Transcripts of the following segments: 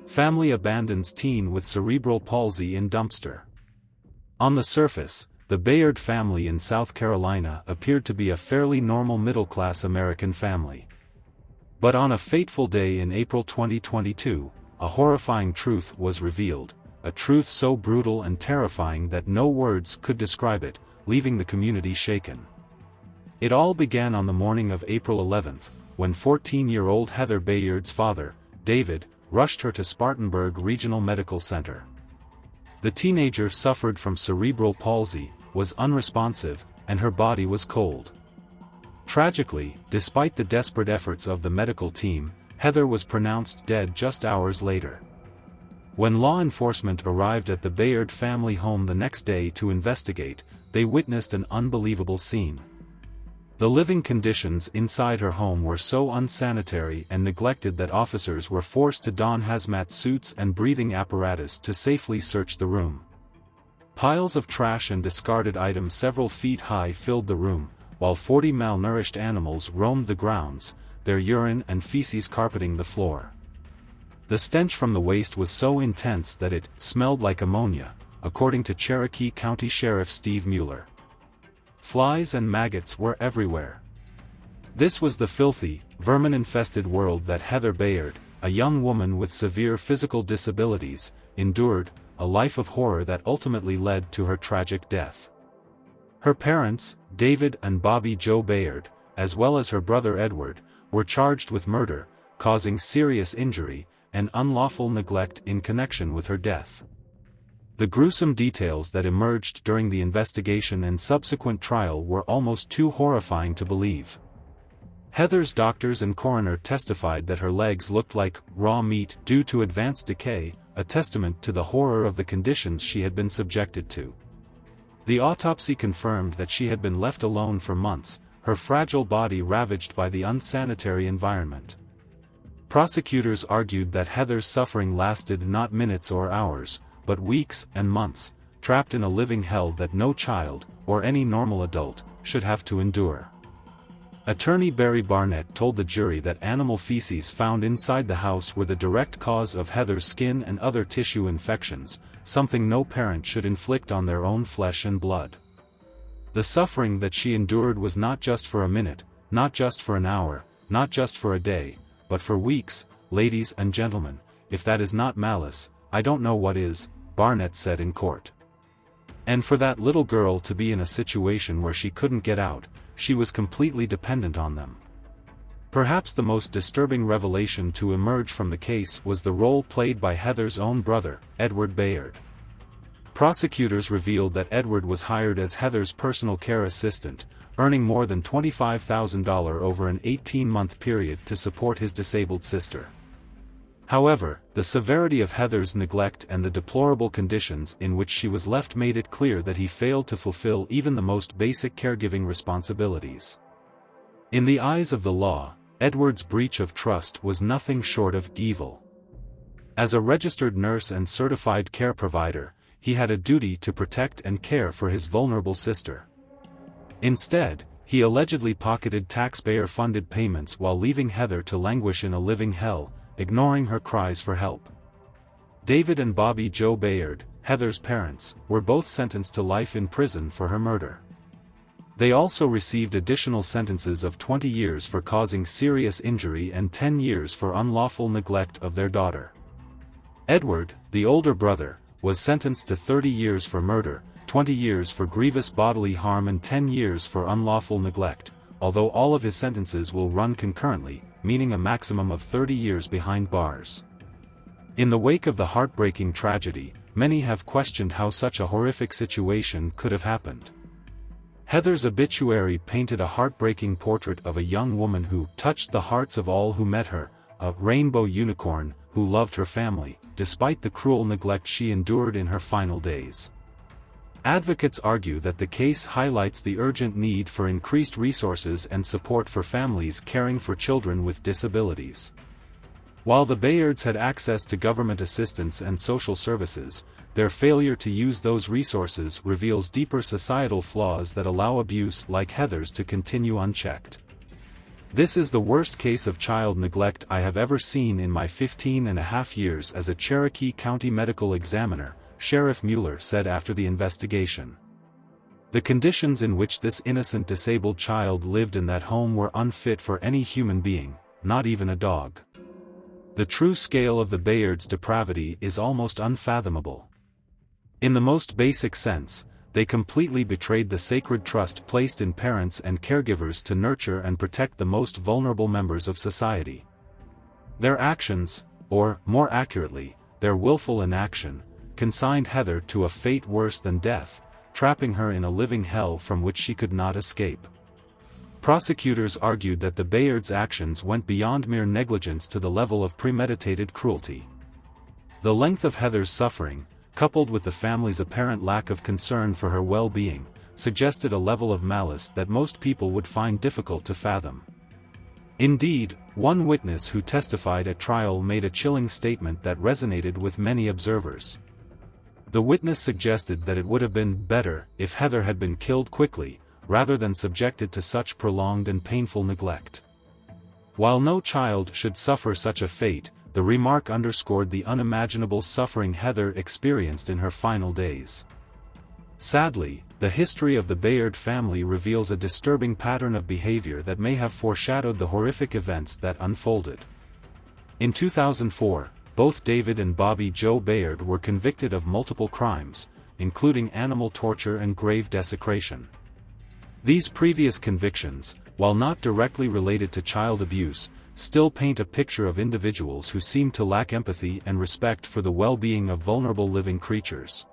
Family abandons teen with cerebral palsy in dumpster. On the surface, the Bayard family in South Carolina appeared to be a fairly normal middle-class American family. But on a fateful day in April 2022, a horrifying truth was revealed, a truth so brutal and terrifying that no words could describe it, leaving the community shaken. It all began on the morning of April 11th, when 14-year-old Heather Bayard's father, David, rushed her to Spartanburg Regional Medical Center. The teenager suffered from cerebral palsy, was unresponsive, and her body was cold. Tragically, despite the desperate efforts of the medical team, Heather was pronounced dead just hours later. When law enforcement arrived at the Bayard family home the next day to investigate, they witnessed an unbelievable scene. The living conditions inside her home were so unsanitary and neglected that officers were forced to don hazmat suits and breathing apparatus to safely search the room. Piles of trash and discarded items several feet high filled the room, while 40 malnourished animals roamed the grounds, their urine and feces carpeting the floor. The stench from the waste was so intense that it smelled like ammonia, according to Cherokee County Sheriff Steve Mueller. Flies and maggots were everywhere. This was the filthy, vermin-infested world that Heather Bayard, a young woman with severe physical disabilities, endured, a life of horror that ultimately led to her tragic death. Her parents, David and Bobby Joe Bayard, as well as her brother Edward, were charged with murder, causing serious injury, and unlawful neglect in connection with her death. The gruesome details that emerged during the investigation and subsequent trial were almost too horrifying to believe. Heather's doctors and coroner testified that her legs looked like raw meat due to advanced decay, a testament to the horror of the conditions she had been subjected to. The autopsy confirmed that she had been left alone for months, her fragile body ravaged by the unsanitary environment. Prosecutors argued that Heather's suffering lasted not minutes or hours, but weeks and months, trapped in a living hell that no child, or any normal adult, should have to endure. Attorney Barry Barnett told the jury that animal feces found inside the house were the direct cause of Heather's skin and other tissue infections, something no parent should inflict on their own flesh and blood. The suffering that she endured was not just for a minute, not just for an hour, not just for a day, but for weeks. Ladies and gentlemen, if that is not malice, I don't know what is, Barnett said in court. And for that little girl to be in a situation where she couldn't get out, she was completely dependent on them. Perhaps the most disturbing revelation to emerge from the case was the role played by Heather's own brother, Edward Bayard. Prosecutors revealed that Edward was hired as Heather's personal care assistant, earning more than $25,000 over an 18-month period to support his disabled sister. However, the severity of Heather's neglect and the deplorable conditions in which she was left made it clear that he failed to fulfill even the most basic caregiving responsibilities. In the eyes of the law, Edward's breach of trust was nothing short of evil. As a registered nurse and certified care provider, he had a duty to protect and care for his vulnerable sister. Instead, he allegedly pocketed taxpayer-funded payments while leaving Heather to languish in a living hell, ignoring her cries for help. David and Bobby Joe Bayard, Heather's parents, were both sentenced to life in prison for her murder. They also received additional sentences of 20 years for causing serious injury and 10 years for unlawful neglect of their daughter. Edward, the older brother, was sentenced to 30 years for murder, 20 years for grievous bodily harm and 10 years for unlawful neglect, although all of his sentences will run concurrently, meaning a maximum of 30 years behind bars. In the wake of the heartbreaking tragedy, many have questioned how such a horrific situation could have happened. Heather's obituary painted a heartbreaking portrait of a young woman who touched the hearts of all who met her, a rainbow unicorn who loved her family, despite the cruel neglect she endured in her final days. Advocates argue that the case highlights the urgent need for increased resources and support for families caring for children with disabilities. While the Bayards had access to government assistance and social services, their failure to use those resources reveals deeper societal flaws that allow abuse like Heather's to continue unchecked. "This is the worst case of child neglect I have ever seen in my 15.5 years as a Cherokee County medical examiner," Sheriff Mueller said after the investigation. "The conditions in which this innocent disabled child lived in that home were unfit for any human being, not even a dog. The true scale of the Bayards' depravity is almost unfathomable. In the most basic sense, they completely betrayed the sacred trust placed in parents and caregivers to nurture and protect the most vulnerable members of society. Their actions, or, more accurately, their willful inaction, consigned Heather to a fate worse than death, trapping her in a living hell from which she could not escape." Prosecutors argued that the Bayards' actions went beyond mere negligence to the level of premeditated cruelty. The length of Heather's suffering, coupled with the family's apparent lack of concern for her well-being, suggested a level of malice that most people would find difficult to fathom. Indeed, one witness who testified at trial made a chilling statement that resonated with many observers. The witness suggested that it would have been better if Heather had been killed quickly, rather than subjected to such prolonged and painful neglect. While no child should suffer such a fate, the remark underscored the unimaginable suffering Heather experienced in her final days. Sadly, the history of the Bayard family reveals a disturbing pattern of behavior that may have foreshadowed the horrific events that unfolded. In 2004, both David and Bobby Joe Bayard were convicted of multiple crimes, including animal torture and grave desecration. These previous convictions, while not directly related to child abuse, still paint a picture of individuals who seem to lack empathy and respect for the well-being of vulnerable living creatures.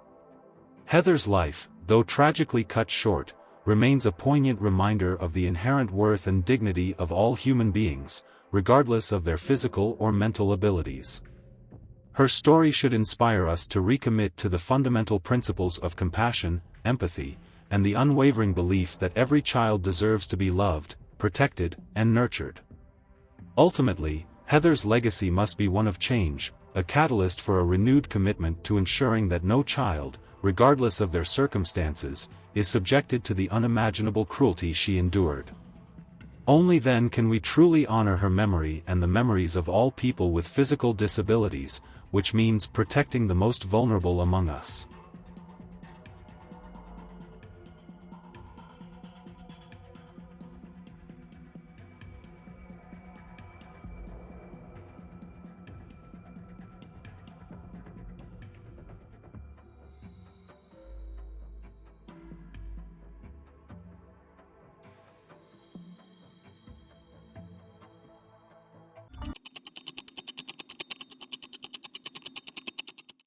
Heather's life, though tragically cut short, remains a poignant reminder of the inherent worth and dignity of all human beings, regardless of their physical or mental abilities. Her story should inspire us to recommit to the fundamental principles of compassion, empathy, and the unwavering belief that every child deserves to be loved, protected, and nurtured. Ultimately, Heather's legacy must be one of change, a catalyst for a renewed commitment to ensuring that no child, regardless of their circumstances, is subjected to the unimaginable cruelty she endured. Only then can we truly honor her memory and the memories of all people with physical disabilities, which means protecting the most vulnerable among us.